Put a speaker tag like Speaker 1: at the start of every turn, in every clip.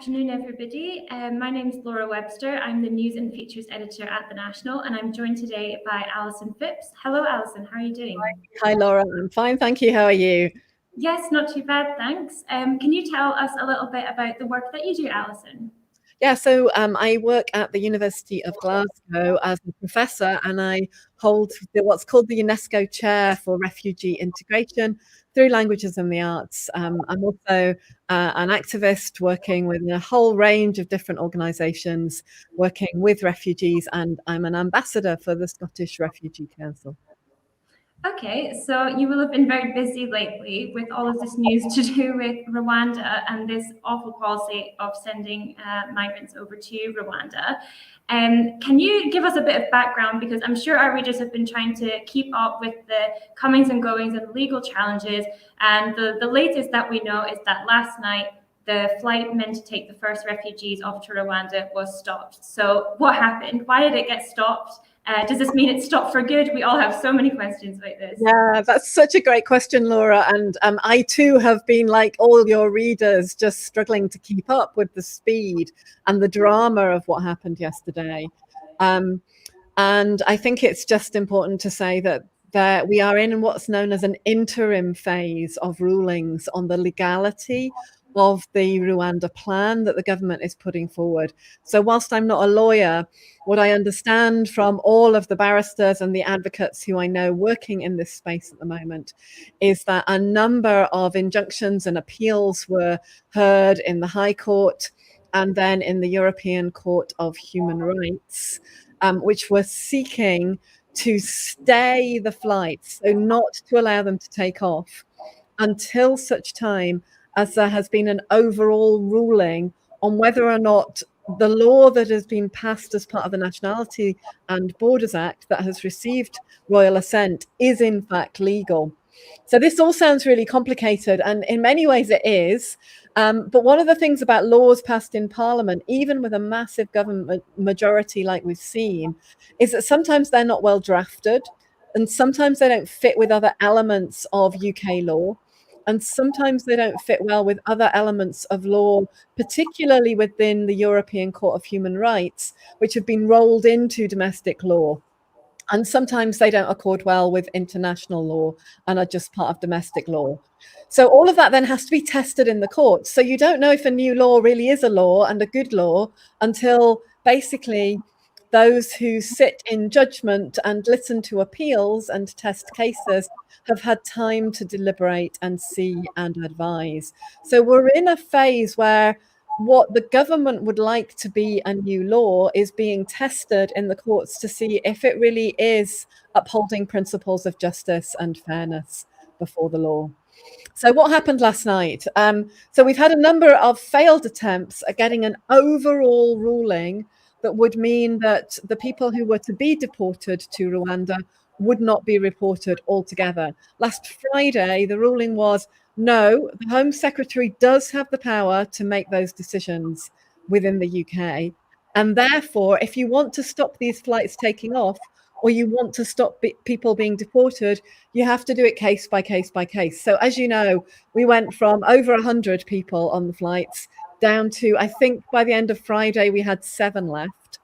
Speaker 1: afternoon, everybody. My name is Laura Webster. I'm the News and Features Editor at The National, and I'm joined today by Alison Phipps. Hello, Alison. How are you doing?
Speaker 2: Hi, Laura. I'm fine, thank you. How are you?
Speaker 1: Yes, not too bad, thanks. Can you tell us a little bit about the work that you do, Alison?
Speaker 2: Yeah, so I work at the University of Glasgow as a professor, and I hold what's called the UNESCO Chair for Refugee Integration through Languages and the Arts. I'm also an activist working with a whole range of different organisations working with refugees, and I'm an ambassador for the Scottish Refugee Council.
Speaker 1: Okay, so you will have been very busy lately with all of this news to do with Rwanda and this awful policy of sending migrants over to Rwanda. Can you give us a bit of background? Because I'm sure our readers have been trying to keep up with the comings and goings and legal challenges. And the latest that we know is that last night, the flight meant to take the first refugees off to Rwanda was stopped. So what happened? Why did it get stopped? Does this mean it stopped for good? We all have so many questions about this.
Speaker 2: Yeah, that's such a great question, Laura. And I too have been, like all your readers, just struggling to keep up with the speed and the drama of what happened yesterday. And I think it's just important to say that we are in what's known as an interim phase of rulings on the legality of the Rwanda plan that the government is putting forward. So whilst I'm not a lawyer, what I understand from all of the barristers and the advocates who I know working in this space at the moment is that a number of injunctions and appeals were heard in the High Court and then in the European Court of Human Rights, which were seeking to stay the flights, so not to allow them to take off until such time as there has been an overall ruling on whether or not the law that has been passed as part of the Nationality and Borders Act that has received royal assent is in fact legal. So this all sounds really complicated, and in many ways it is. But one of the things about laws passed in Parliament, even with a massive government majority like we've seen, is that sometimes they're not well drafted, and sometimes they don't fit with other elements of UK law. And sometimes they don't fit well with other elements of law, particularly within the European Court of Human Rights, which have been rolled into domestic law. And sometimes they don't accord well with international law and are just part of domestic law. So all of that then has to be tested in the courts. So you don't know if a new law really is a law and a good law until basically those who sit in judgment and listen to appeals and test cases have had time to deliberate and see and advise. So we're in a phase where what the government would like to be a new law is being tested in the courts to see if it really is upholding principles of justice and fairness before the law. So what happened last night? So we've had a number of failed attempts at getting an overall ruling that would mean that the people who were to be deported to Rwanda would not be reported altogether. Last Friday, the ruling was no, the Home Secretary does have the power to make those decisions within the UK. And therefore, if you want to stop these flights taking off, or you want to stop people being deported, you have to do it case by case by case. So as you know, we went from over 100 people on the flights down to, I think by the end of Friday, we had 7 left.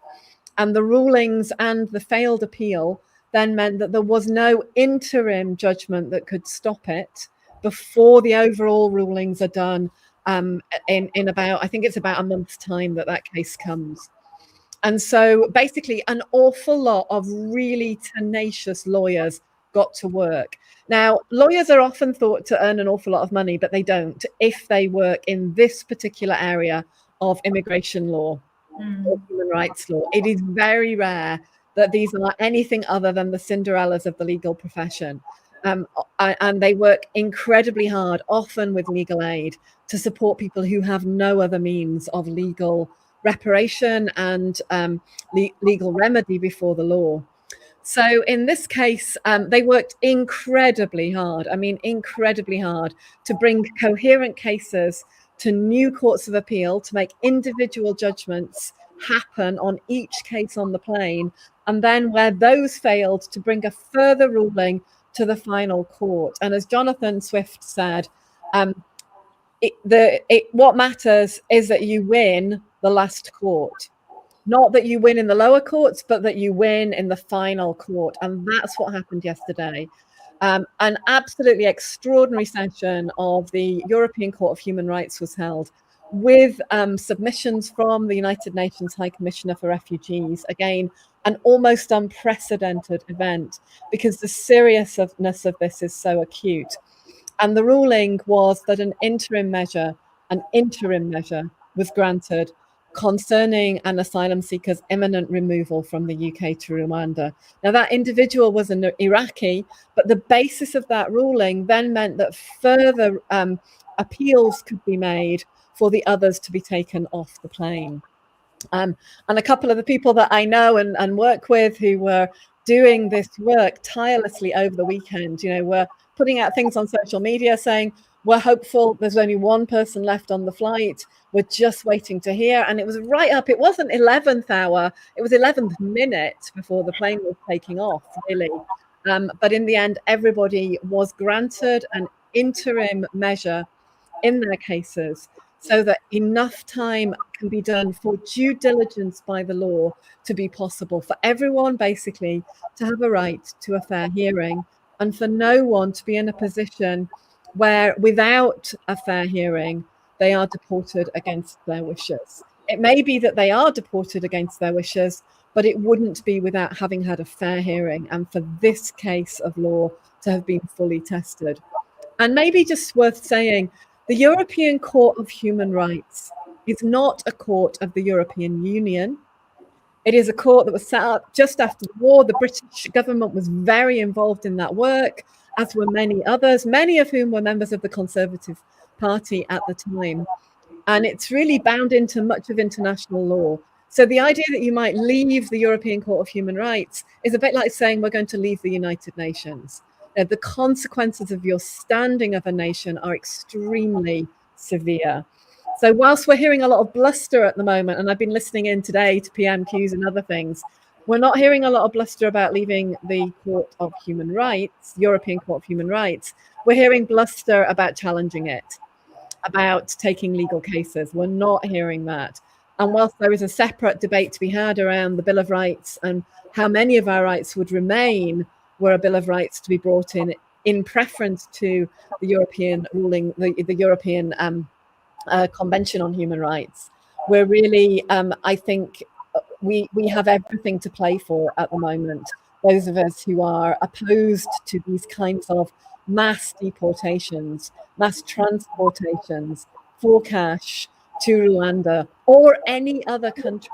Speaker 2: And the rulings and the failed appeal then meant that there was no interim judgment that could stop it before the overall rulings are done in about, I think it's about a month's time that case comes. And so basically an awful lot of really tenacious lawyers got to work. Now, lawyers are often thought to earn an awful lot of money, but they don't if they work in this particular area of immigration law or human rights law. It is very rare that these are anything other than the Cinderellas of the legal profession. And they work incredibly hard, often with legal aid, to support people who have no other means of legal reparation and legal remedy before the law. So in this case, they worked incredibly hard, incredibly hard to bring coherent cases to new courts of appeal, to make individual judgments happen on each case on the plane, and then where those failed, to bring a further ruling to the final court. And as Jonathan Swift said, what matters is that you win the last court. Not that you win in the lower courts, but that you win in the final court. And that's what happened yesterday. An absolutely extraordinary session of the European Court of Human Rights was held with submissions from the United Nations High Commissioner for Refugees. Again, an almost unprecedented event because the seriousness of this is so acute. And the ruling was that an interim measure was granted concerning an asylum seeker's imminent removal from the UK to Rwanda. Now, that individual was an Iraqi, but the basis of that ruling then meant that further appeals could be made for the others to be taken off the plane. And a couple of the people that I know and work with who were doing this work tirelessly over the weekend, were putting out things on social media saying, we're hopeful, there's only one person left on the flight, we're just waiting to hear. And it was right up, it wasn't 11th hour, it was 11th minute before the plane was taking off, really. But in the end, everybody was granted an interim measure in their cases so that enough time can be done for due diligence by the law to be possible for everyone basically to have a right to a fair hearing, and for no one to be in a position where without a fair hearing they are deported against their wishes. It may be that they are deported against their wishes, but it wouldn't be without having had a fair hearing and for this case of law to have been fully tested. And maybe just worth saying, the European Court of Human Rights is not a court of the European Union. It is a court that was set up just after the war. The British government was very involved in that work, as were many others, many of whom were members of the Conservative Party at the time. And it's really bound into much of international law. So the idea that you might leave the European Court of Human Rights is a bit like saying we're going to leave the United Nations. The consequences of your standing of a nation are extremely severe. So whilst we're hearing a lot of bluster at the moment, and I've been listening in today to PMQs and other things, we're not hearing a lot of bluster about leaving the Court of Human Rights, European Court of Human Rights. We're hearing bluster about challenging it, about taking legal cases. We're not hearing that. And whilst there is a separate debate to be had around the Bill of Rights and how many of our rights would remain were a Bill of Rights to be brought in preference to the European ruling, the European Convention on Human Rights, we're really, I think, we have everything to play for at the moment. Those of us who are opposed to these kinds of mass deportations, mass transportations for cash to Rwanda or any other country.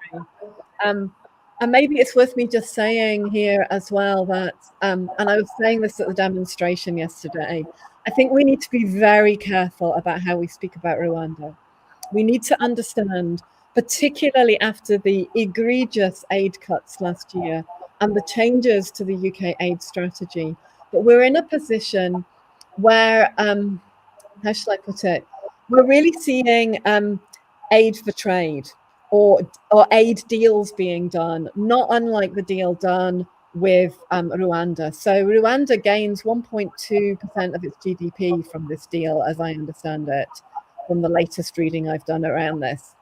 Speaker 2: And maybe it's worth me just saying here as well that, and I was saying this at the demonstration yesterday, I think we need to be very careful about how we speak about Rwanda. We need to understand, particularly after the egregious aid cuts last year and the changes to the UK aid strategy, that we're in a position where, how shall I put it, we're really seeing aid for trade or aid deals being done, not unlike the deal done with Rwanda. So Rwanda gains 1.2% of its GDP from this deal, as I understand it, from the latest reading I've done around this.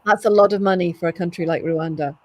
Speaker 2: That's a lot of money for a country like Rwanda.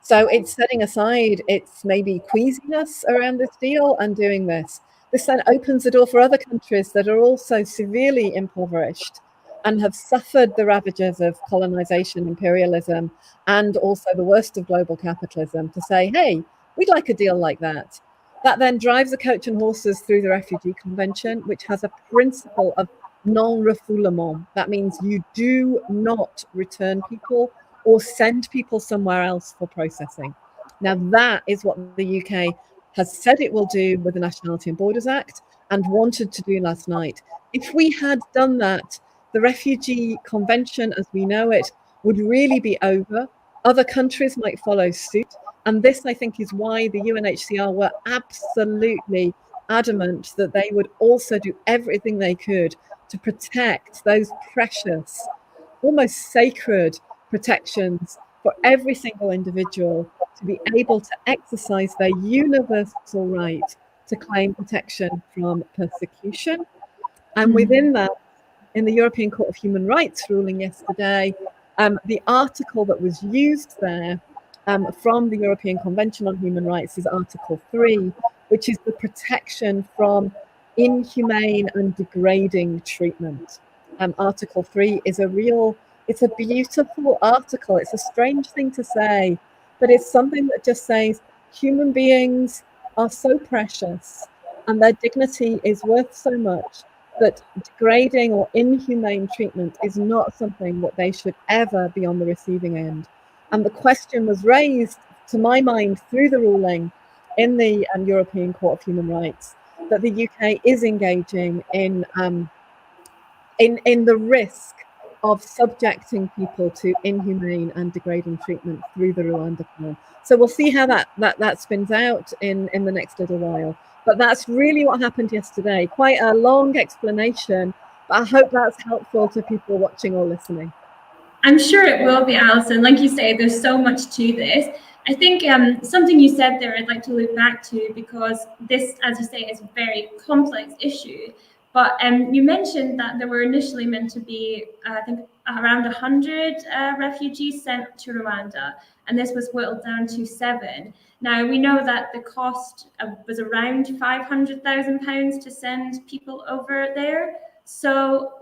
Speaker 2: So it's setting aside its maybe queasiness around this deal and doing this. This then opens the door for other countries that are also severely impoverished and have suffered the ravages of colonization, imperialism, and also the worst of global capitalism to say, hey, we'd like a deal like that. That then drives a coach and horses through the Refugee Convention, which has a principle of non-refoulement. That means you do not return people or send people somewhere else for processing. Now, that is what the UK has said it will do with the Nationality and Borders Act and wanted to do last night. If we had done that, the Refugee Convention, as we know it, would really be over. Other countries might follow suit. And this, I think, is why the UNHCR were absolutely adamant that they would also do everything they could to protect those precious, almost sacred protections for every single individual to be able to exercise their universal right to claim protection from persecution. And within that, in the European Court of Human Rights ruling yesterday, the article that was used there from the European Convention on Human Rights is Article 3, which is the protection from inhumane and degrading treatment. Article 3 is it's a beautiful article. It's a strange thing to say, but it's something that just says human beings are so precious and their dignity is worth so much that degrading or inhumane treatment is not something that they should ever be on the receiving end. And the question was raised, to my mind, through the ruling in the European Court of Human Rights, that the UK is engaging in the risk of subjecting people to inhumane and degrading treatment through the Rwanda plan. So we'll see how that spins out in the next little while. But that's really what happened yesterday. Quite a long explanation, but I hope that's helpful to people watching or listening.
Speaker 1: I'm sure it will be, Alison. Like you say, there's so much to this. I think something you said there I'd like to look back to, because this, as you say, is a very complex issue. But you mentioned that there were initially meant to be, I think, around 100 refugees sent to Rwanda, and this was whittled down to 7. Now, we know that the cost was around £500,000 to send people over there. So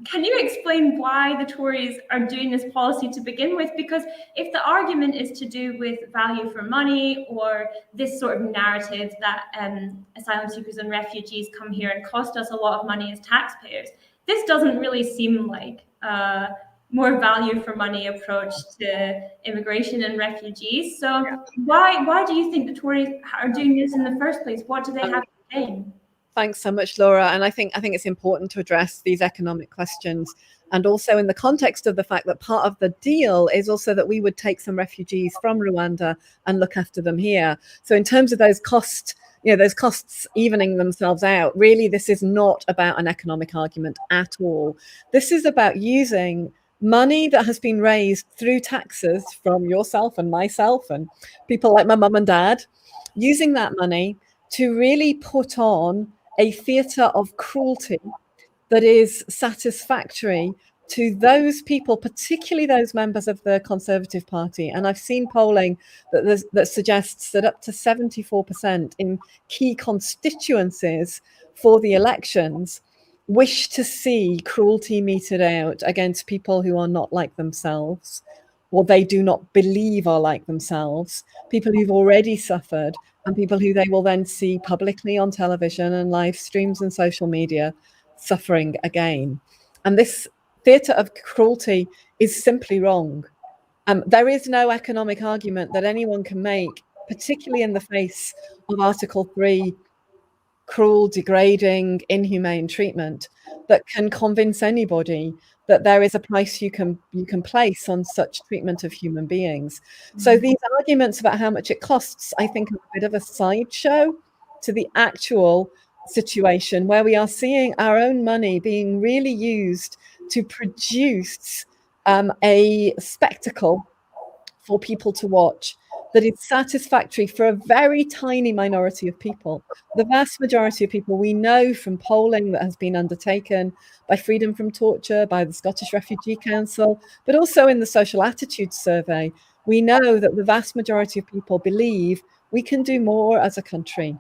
Speaker 1: can you explain why the Tories are doing this policy to begin with? Because if the argument is to do with value for money, or this sort of narrative that asylum seekers and refugees come here and cost us a lot of money as taxpayers, this doesn't really seem like a more value for money approach to immigration and refugees. So why do you think the Tories are doing this in the first place? What do they have to gain?
Speaker 2: Thanks so much, Laura. And I think it's important to address these economic questions, and also in the context of the fact that part of the deal is also that we would take some refugees from Rwanda and look after them here. So in terms of those costs evening themselves out, really, this is not about an economic argument at all. This is about using money that has been raised through taxes from yourself and myself and people like my mum and dad, using that money to really put on a theatre of cruelty that is satisfactory to those people, particularly those members of the Conservative Party. And I've seen polling that suggests that up to 74% in key constituencies for the elections wish to see cruelty meted out against people who are not like themselves, or they do not believe are like themselves, people who've already suffered, and people who they will then see publicly on television and live streams and social media suffering again. And this theatre of cruelty is simply wrong. There is no economic argument that anyone can make, particularly in the face of Article 3, cruel, degrading, inhumane treatment, that can convince anybody that there is a price you can place on such treatment of human beings. So these arguments about how much it costs, I think, are a bit of a sideshow to the actual situation, where we are seeing our own money being really used to produce a spectacle for people to watch that is satisfactory for a very tiny minority of people. The vast majority of people, we know from polling that has been undertaken by Freedom from Torture, by the Scottish Refugee Council, but also in the Social Attitudes Survey, we know that the vast majority of people believe we can do more as a country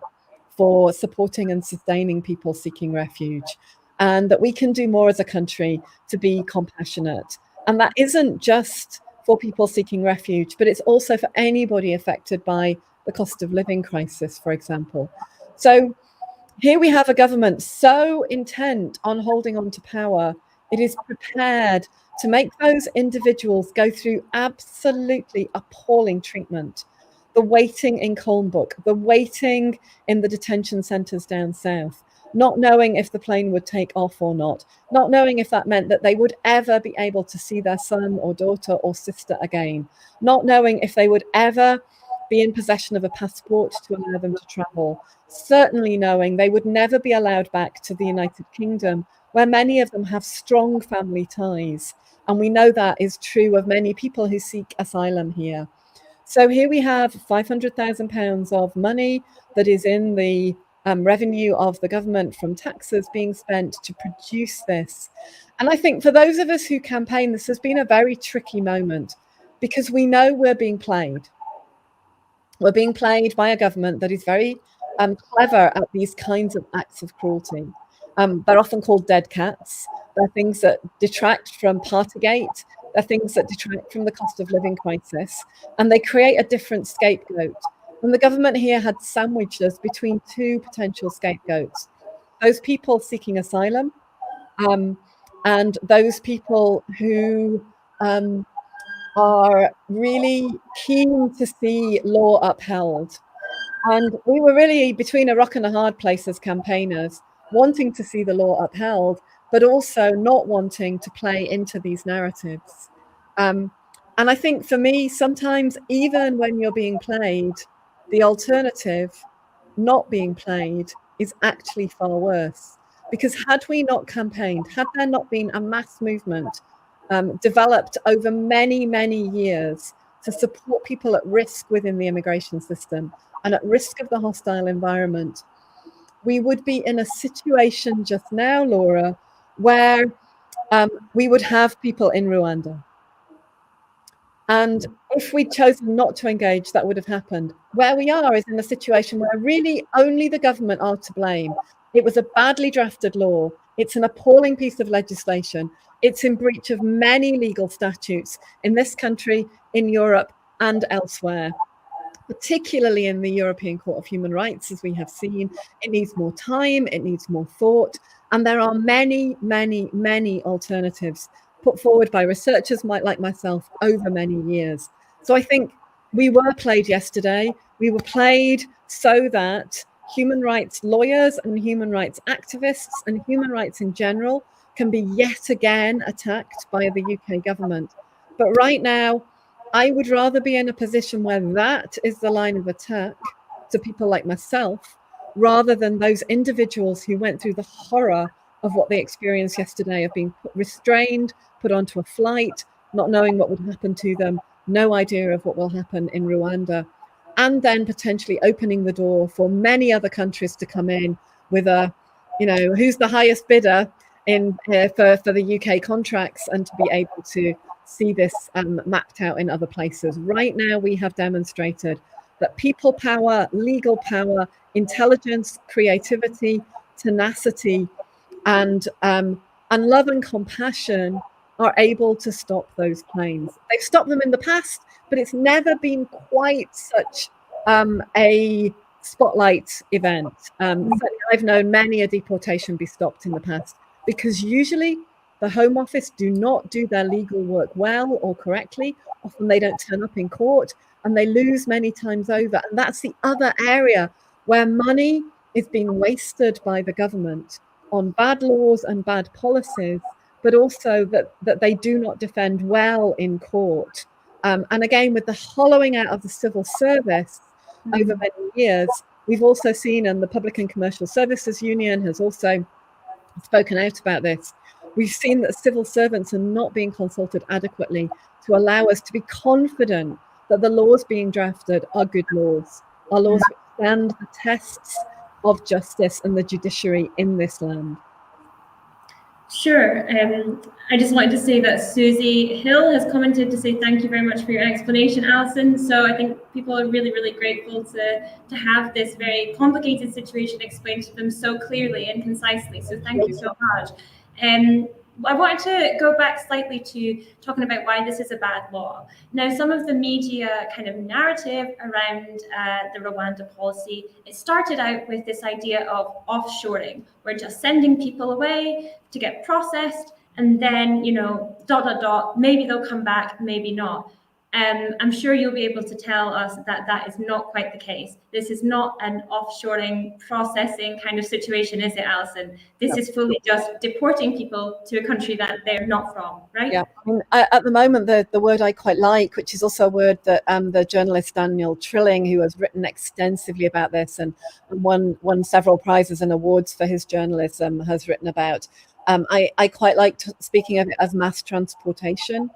Speaker 2: for supporting and sustaining people seeking refuge, and that we can do more as a country to be compassionate. And that isn't just for people seeking refuge, but it's also for anybody affected by the cost of living crisis, for example. So here we have a government so intent on holding on to power, it is prepared to make those individuals go through absolutely appalling treatment. The waiting in Colnbrook, the waiting in the detention centres down south, not knowing if the plane would take off or not knowing if that meant that they would ever be able to see their son or daughter or sister again, not knowing if they would ever be in possession of a passport to allow them to travel, certainly knowing they would never be allowed back to the United Kingdom, where many of them have strong family ties. And we know that is true of many people who seek asylum here. So here we have £500,000 of money that is in the revenue of the government from taxes being spent to produce this. And I think for those of us who campaign, this has been a very tricky moment because we know we're being played. We're being played by a government that is very clever at these kinds of acts of cruelty. They're often called dead cats. They're things that detract from Partygate. They're things that detract from the cost of living crisis. And they create a different scapegoat. And the government here had sandwiched us between two potential scapegoats. Those people seeking asylum and those people who are really keen to see law upheld. And we were really between a rock and a hard place as campaigners, wanting to see the law upheld, but also not wanting to play into these narratives. And I think for me, sometimes even when you're being played, the alternative, not being played, is actually far worse. Because had we not campaigned, had there not been a mass movement developed over many, many years to support people at risk within the immigration system and at risk of the hostile environment, we would be in a situation just now, Laura, where we would have people in Rwanda. And if we'd chosen not to engage, that would have happened. Where we are is in a situation where really only the government are to blame. It was a badly drafted law. It's an appalling piece of legislation. It's in breach of many legal statutes in this country, in Europe, and elsewhere, particularly in the European Court of Human Rights, as we have seen. It needs more time, it needs more thought, and there are many, many, many alternatives put forward by researchers like myself over many years. So I think we were played yesterday. We were played so that human rights lawyers and human rights activists and human rights in general can be yet again attacked by the UK government. But right now, I would rather be in a position where that is the line of attack to people like myself, rather than those individuals who went through the horror of what they experienced yesterday, of being restrained, put onto a flight, not knowing what would happen to them, no idea of what will happen in Rwanda, and then potentially opening the door for many other countries to come in with a, who's the highest bidder in for the UK contracts, and to be able to see this mapped out in other places. Right now, we have demonstrated that people power, legal power, intelligence, creativity, tenacity, and love and compassion are able to stop those planes. They've stopped them in the past, but it's never been quite such a spotlight event. Certainly I've known many a deportation be stopped in the past, because usually the Home Office do not do their legal work well or correctly. Often they don't turn up in court, and they lose many times over. And that's the other area where money is being wasted by the government on bad laws and bad policies, but also that they do not defend well in court. And again, with the hollowing out of the civil service over many years, we've also seen, and the Public and Commercial Services Union has also spoken out about this, we've seen that civil servants are not being consulted adequately to allow us to be confident that the laws being drafted are good laws, are laws that stand the tests of justice and the judiciary in this land.
Speaker 1: Sure. I just wanted to say that Susie Hill has commented to say thank you very much for your explanation, Alison. So I think people are really, really grateful to have this very complicated situation explained to them so clearly and concisely. So thank you so much. I wanted to go back slightly to talking about why this is a bad law. Now, some of the media kind of narrative around the Rwanda policy, it started out with this idea of offshoring. We're just sending people away to get processed, and then, maybe they'll come back, maybe not. I'm sure you'll be able to tell us that that is not quite the case. This is not an offshoring, processing kind of situation, is it, Alison? This is fully just deporting people to a country that they're not from, right?
Speaker 2: Yeah, at the moment, the word I quite like, which is also a word that the journalist Daniel Trilling, who has written extensively about this and won several prizes and awards for his journalism, has written about. I quite like speaking of it as mass transportation.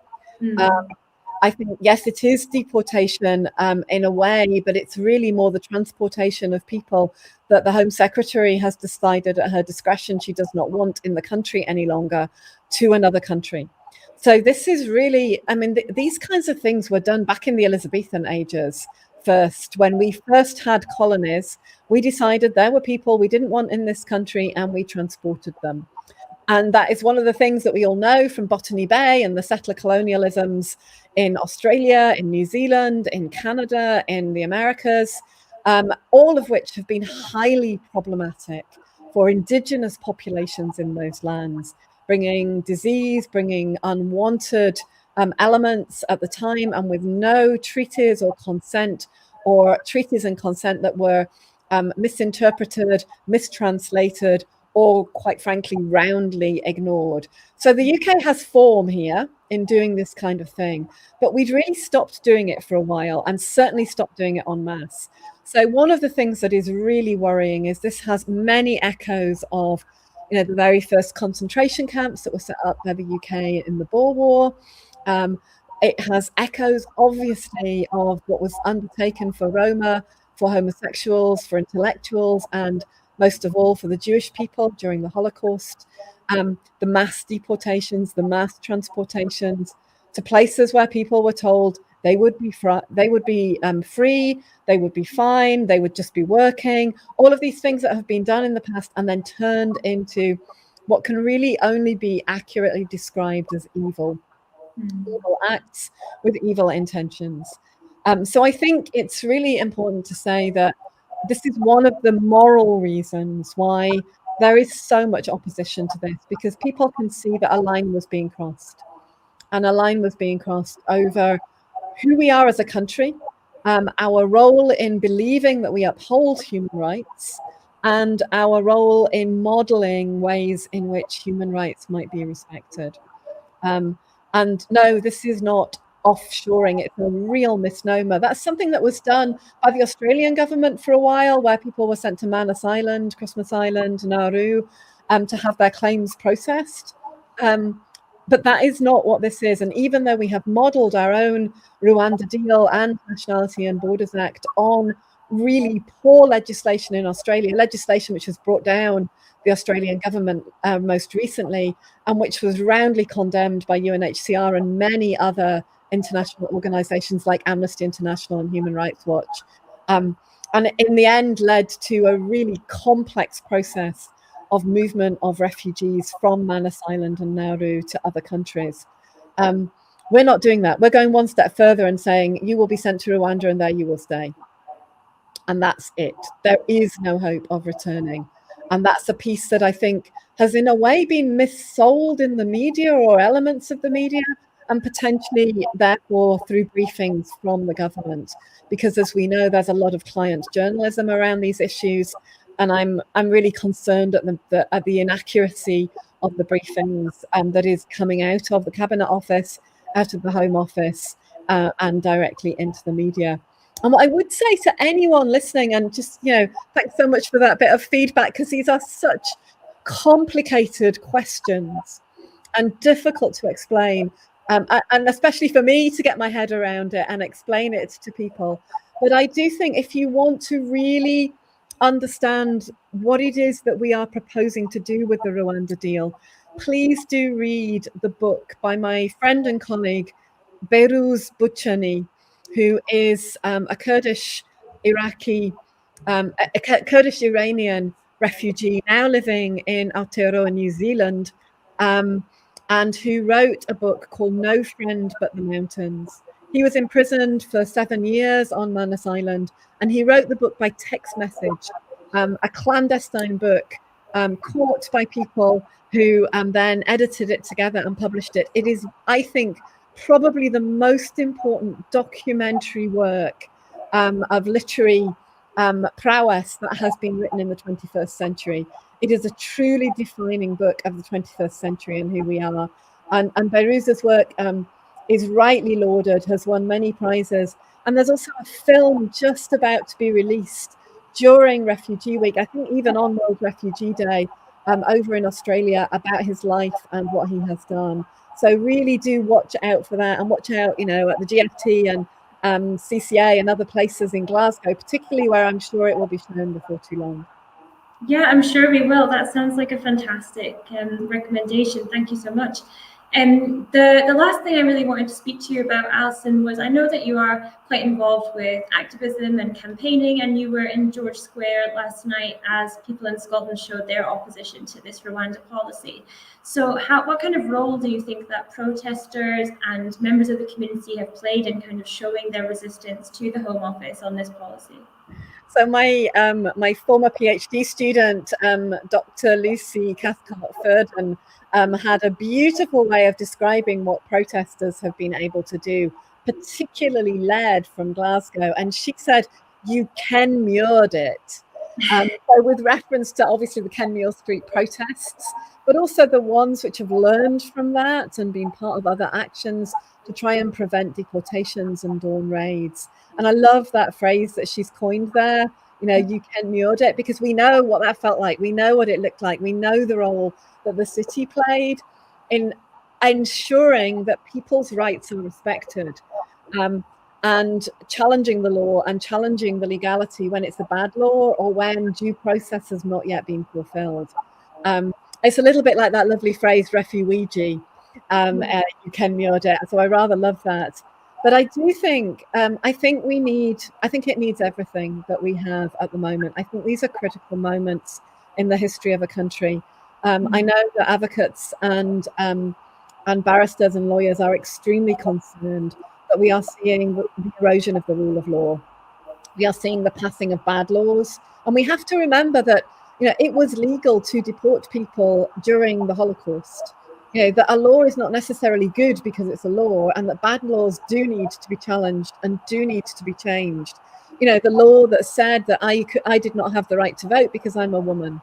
Speaker 2: I think, yes, it is deportation in a way, but it's really more the transportation of people that the Home Secretary has decided at her discretion she does not want in the country any longer to another country. So this is really, I mean, these kinds of things were done back in the Elizabethan ages first. When we first had colonies, we decided there were people we didn't want in this country and we transported them. And that is one of the things that we all know from Botany Bay and the settler colonialisms in Australia, in New Zealand, in Canada, in the Americas, all of which have been highly problematic for indigenous populations in those lands, bringing disease, bringing unwanted elements at the time, and with no treaties or consent, or treaties and consent that were misinterpreted, mistranslated, or quite frankly, roundly ignored. So the UK has form here in doing this kind of thing, but we'd really stopped doing it for a while, and certainly stopped doing it en masse. So one of the things that is really worrying is this has many echoes of, you know, the very first concentration camps that were set up by the UK in the Boer War. It has echoes, obviously, of what was undertaken for Roma, for homosexuals, for intellectuals, and most of all for the Jewish people during the Holocaust, the mass deportations, the mass transportations to places where people were told they would be free, they would be fine, they would just be working. All of these things that have been done in the past and then turned into what can really only be accurately described as evil acts with evil intentions. So I think it's really important to say that this is one of the moral reasons why there is so much opposition to this, because people can see that a line was being crossed, and a line was being crossed over who we are as a country, our role in believing that we uphold human rights, and our role in modeling ways in which human rights might be respected. And no, this is not offshoring. It's a real misnomer. That's something that was done by the Australian government for a while, where people were sent to Manus Island, Christmas Island, Nauru, to have their claims processed. But that is not what this is. And even though we have modelled our own Rwanda deal and Nationality and Borders Act on really poor legislation in Australia, legislation which has brought down the Australian government most recently, and which was roundly condemned by UNHCR and many other international organizations like Amnesty International and Human Rights Watch. And in the end led to a really complex process of movement of refugees from Manus Island and Nauru to other countries. We're not doing that. We're going one step further and saying, you will be sent to Rwanda and there you will stay. And that's it. There is no hope of returning. And that's a piece that I think has in a way been missold in the media, or elements of the media, and potentially therefore through briefings from the government. Because as we know, there's a lot of client journalism around these issues. And I'm really concerned at the inaccuracy of the briefings that is coming out of the Cabinet Office, out of the Home Office, and directly into the media. And what I would say to anyone listening, and just, you know, thanks so much for that bit of feedback, because these are such complicated questions and difficult to explain, and especially for me to get my head around it and explain it to people. But I do think if you want to really understand what it is that we are proposing to do with the Rwanda deal, please do read the book by my friend and colleague, Behruz Buchani, who is a Kurdish Iraqi, a Kurdish Iranian refugee now living in Aotearoa, New Zealand, and who wrote a book called No Friend But the Mountains. He was imprisoned for 7 years on Manus Island, and he wrote the book by text message, a clandestine book, caught by people who then edited it together and published it. It is, I think, probably the most important documentary work of literary prowess that has been written in the 21st century. It is a truly defining book of the 21st century and who we are. And Behruz's work is rightly lauded, has won many prizes. And there's also a film just about to be released during Refugee Week, I think even on World Refugee Day, over in Australia, about his life and what he has done. So really do watch out for that, and watch out, you know, at the GFT and CCA and other places in Glasgow, particularly where I'm sure it will be shown before too long.
Speaker 1: Yeah, I'm sure we will. That sounds like a fantastic recommendation. Thank you so much. And the last thing I really wanted to speak to you about, Alison, was I know that you are quite involved with activism and campaigning, and you were in George Square last night as people in Scotland showed their opposition to this Rwanda policy. So what kind of role do you think that protesters and members of the community have played in kind of showing their resistance to the Home Office on this policy?
Speaker 2: So my former PhD student, Dr. Lucy Cathcart-Furdon, had a beautiful way of describing what protesters have been able to do, particularly led from Glasgow. And she said, "You Kenmured it." So with reference to obviously the Kenmure Street protests, but also the ones which have learned from that and been part of other actions to try and prevent deportations and dawn raids. And I love that phrase that she's coined there, you know, "You Kenmured it," because we know what that felt like. We know what it looked like. We know the role that the city played in ensuring that people's rights are respected. And challenging the law and challenging the legality when it's a bad law or when due process has not yet been fulfilled. It's a little bit like that lovely phrase, refugee, "You Kenmured it." So I rather love that. But I do think, I think it needs everything that we have at the moment. I think these are critical moments in the history of a country. I know that advocates and barristers and lawyers are extremely concerned that we are seeing the erosion of the rule of law. We are seeing the passing of bad laws. And we have to remember that, you know, it was legal to deport people during the Holocaust. You know, that a law is not necessarily good because it's a law, and that bad laws do need to be challenged and do need to be changed. You know, the law that said that I did not have the right to vote because I'm a woman.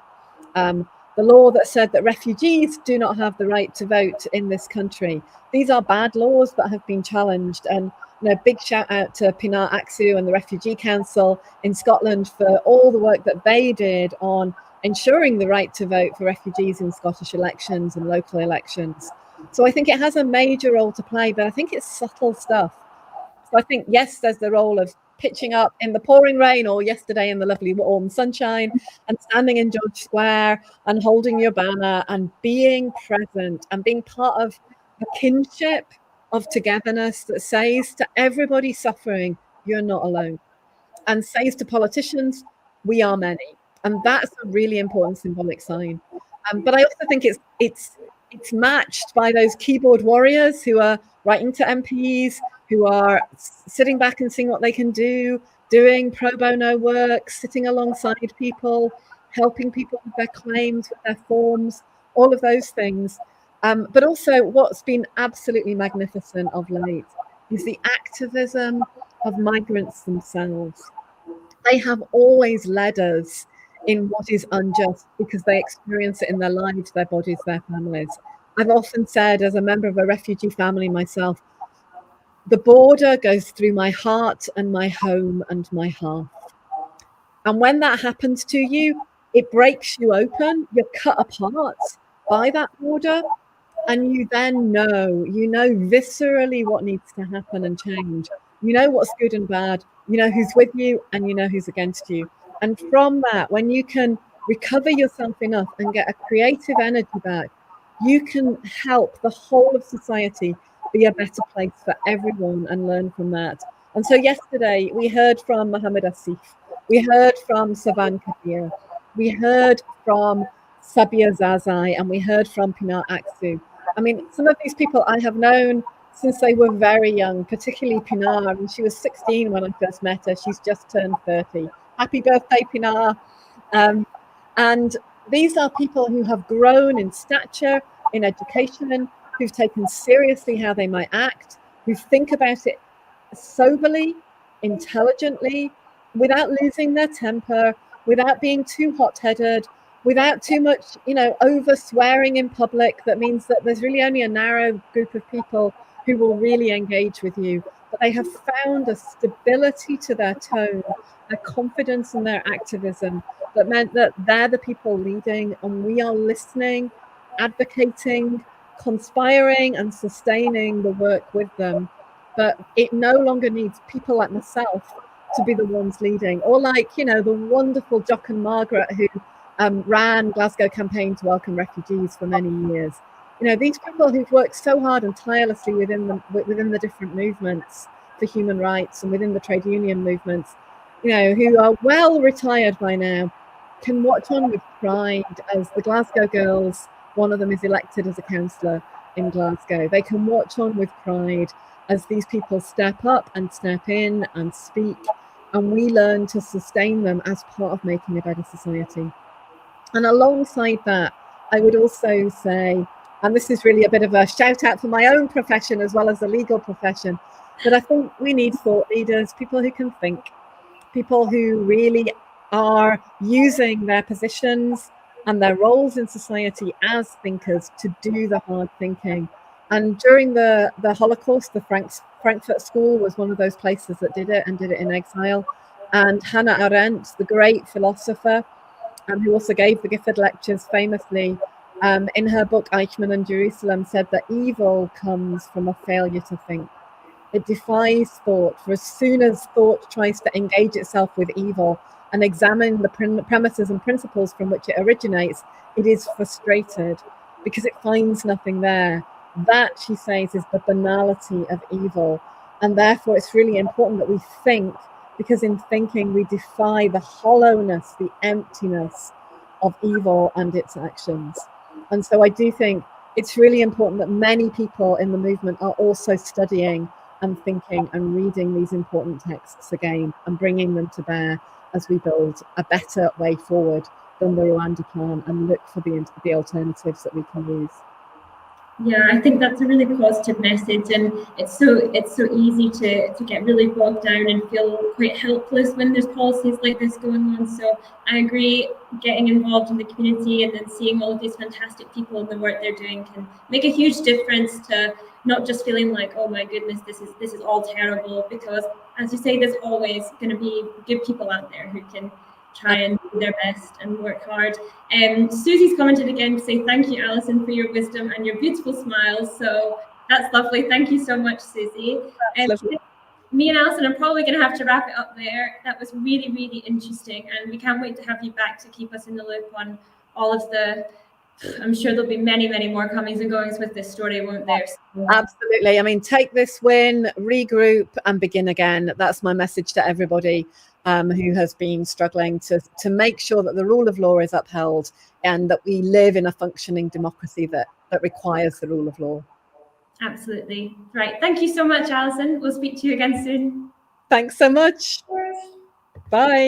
Speaker 2: The law that said that refugees do not have the right to vote in this country. These are bad laws that have been challenged. And, you know, big shout out to Pinar Aksu and the Refugee Council in Scotland for all the work that they did on ensuring the right to vote for refugees in Scottish elections and local elections. So I think it has a major role to play, but I think it's subtle stuff. So I think, yes, there's the role of pitching up in the pouring rain or yesterday in the lovely warm sunshine and standing in George Square and holding your banner and being present and being part of the kinship of togetherness that says to everybody suffering, "You're not alone," and says to politicians, "We are many." And that's a really important symbolic sign. But I also think it's matched by those keyboard warriors who are writing to MPs, who are sitting back and seeing what they can do, doing pro bono work, sitting alongside people, helping people with their claims, with their forms, all of those things. But also what's been absolutely magnificent of late is the activism of migrants themselves. They have always led us in what is unjust because they experience it in their lives, their bodies, their families. I've often said, as a member of a refugee family myself, the border goes through my heart and my home and my hearth. And when that happens to you, it breaks you open, you're cut apart by that border, and you then know viscerally what needs to happen and change. You know what's good and bad, you know who's with you, and you know who's against you. And from that, when you can recover yourself enough and get a creative energy back, you can help the whole of society be a better place for everyone and learn from that. And so yesterday we heard from Mohammed Asif, we heard from Savan Kabir, we heard from Sabia Zazai, and we heard from Pinar Aksu. I mean, some of these people I have known since they were very young, particularly Pinar. I mean, she was 16 when I first met her. She's just turned 30. Happy birthday, Pinar. And these are people who have grown in stature, in education, who've taken seriously how they might act, who think about it soberly, intelligently, without losing their temper, without being too hot-headed, without too much, over swearing in public. That means that there's really only a narrow group of people who will really engage with you. But they have found a stability to their tone, their confidence in their activism, that meant that they're the people leading and we are listening, advocating, conspiring and sustaining the work with them. But it no longer needs people like myself to be the ones leading, or like, you know, the wonderful Jock and Margaret who ran Glasgow campaign to welcome refugees for many years. You know, these people who've worked so hard and tirelessly within the different movements for human rights and within the trade union movements, you know, who are well retired by now, can watch on with pride as the Glasgow girls, one of them is elected as a councillor in Glasgow. They can watch on with pride as these people step up and step in and speak, and we learn to sustain them as part of making a better society. And alongside that, I would also say, and this is really a bit of a shout out for my own profession as well as the legal profession, but I think we need thought leaders, people who can think, people who really are using their positions and their roles in society as thinkers to do the hard thinking. And during the Holocaust, the Frankfurt School was one of those places that did it, and did it in exile. And Hannah Arendt, the great philosopher, who also gave the Gifford Lectures famously, in her book Eichmann and Jerusalem, said that evil comes from a failure to think. It defies thought, for as soon as thought tries to engage itself with evil and examine the premises and principles from which it originates, it is frustrated because it finds nothing there. That, she says, is the banality of evil. And therefore, it's really important that we think, because in thinking, we defy the hollowness, the emptiness of evil and its actions. And so I do think it's really important that many people in the movement are also studying and thinking and reading these important texts again and bringing them to bear as we build a better way forward than the Rwanda plan and look for the alternatives that we can use.
Speaker 1: Yeah, I think that's a really positive message, and it's so easy to get really bogged down and feel quite helpless when there's policies like this going on. So I agree, getting involved in the community and then seeing all of these fantastic people and the work they're doing can make a huge difference to not just feeling like, oh my goodness, this is all terrible, because as you say, there's always going to be good people out there who can try and do their best and work hard. Susie's commented again to say thank you, Alison, for your wisdom and your beautiful smile. So that's lovely. Thank you so much, Susie. Me and Alison are probably going to have to wrap it up there. That was really, really interesting, and we can't wait to have you back to keep us in the loop on all of the. I'm sure there'll be many, many more comings and goings with this story, won't there?
Speaker 2: Absolutely. I mean, take this win, regroup, and begin again. That's my message to everybody who has been struggling to make sure that the rule of law is upheld and that we live in a functioning democracy that requires the rule of law.
Speaker 1: Absolutely. Right. Thank you so much, Alison. We'll speak to you again soon.
Speaker 2: Thanks so much. Bye.